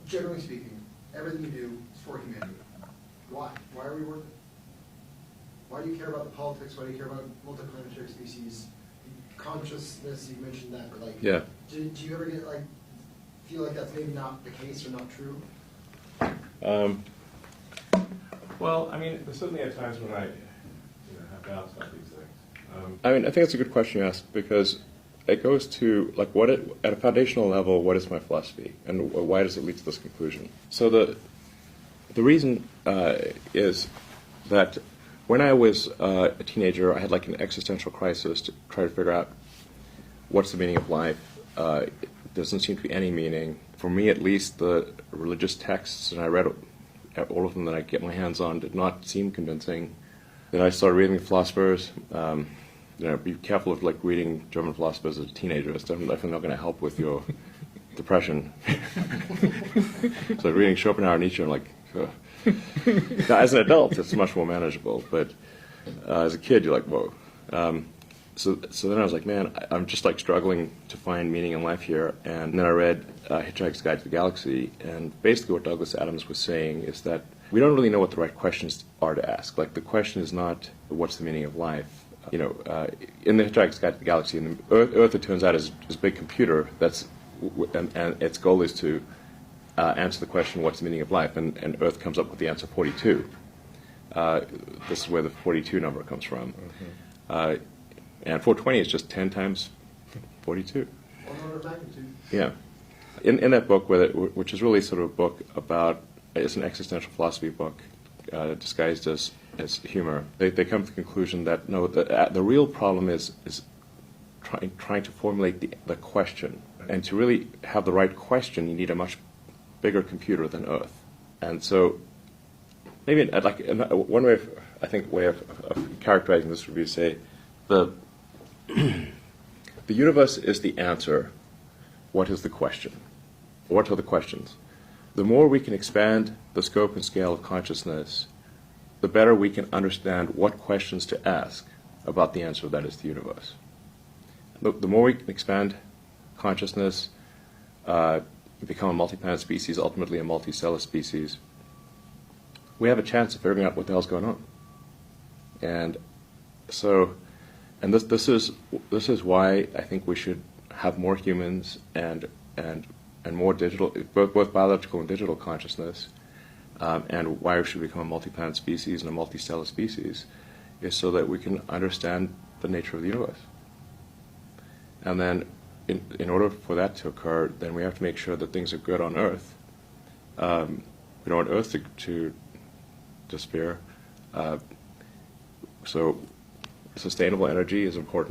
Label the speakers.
Speaker 1: generally speaking, everything you do is for humanity. Why? Why are we worth it? Why do you care about the politics? Why do you care about multiplanetary species? Consciousness, you mentioned that, but like,
Speaker 2: yeah.
Speaker 1: do you ever get like, feel like that's maybe not the case or not true?
Speaker 3: Well, I mean, there's certainly at times when I have doubts about these things.
Speaker 2: I mean, I think it's a good question you asked, because it goes to, like, at a foundational level, what is my philosophy, and why does it lead to this conclusion? So the reason is that when I was a teenager, I had like an existential crisis to try to figure out what's the meaning of life. There doesn't seem to be any meaning. For me, at least, the religious texts, and I read all of them that I get my hands on, did not seem convincing. Then I started reading the philosophers. Be careful of like reading German philosophers as a teenager. It's definitely not going to help with your depression. So reading Schopenhauer and Nietzsche, I'm like, ugh. Now, as an adult, it's much more manageable, but as a kid, you're like, whoa. So then I was like, man, I'm just like struggling to find meaning in life here. And then I read Hitchhiker's Guide to the Galaxy, and basically what Douglas Adams was saying is that we don't really know what the right questions are to ask. Like, the question is not what's the meaning of life. In the Hitchhiker's Guide to the Galaxy, and Earth, it turns out, is a big computer and its goal is to answer the question, what's the meaning of life? And Earth comes up with the answer 42. This is where the 42 number comes from. Mm-hmm. And 420 is just 10 times 42.
Speaker 1: One order of magnitude.
Speaker 2: Yeah. In that book, which is really sort of a book about, it's an existential philosophy book disguised as humor, they come to the conclusion that, no, the real problem is trying to formulate the question. And to really have the right question, you need a much bigger computer than Earth. And so maybe like one way of characterizing this would be to say the universe is the answer. What is the question? What are the questions? The more we can expand the scope and scale of consciousness, the better we can understand what questions to ask about the answer that is the universe. The more we can expand consciousness, become a multi-planet species, ultimately a multicellular species, we have a chance of figuring out what the hell's going on. And so, and this is why I think we should have more humans and more digital, both biological and digital consciousness, and why we should become a multi-planet species and a multicellular species, is so that we can understand the nature of the universe. And then, in order for that to occur, then we have to make sure that things are good on Earth. We don't want Earth to disappear. So sustainable energy is important.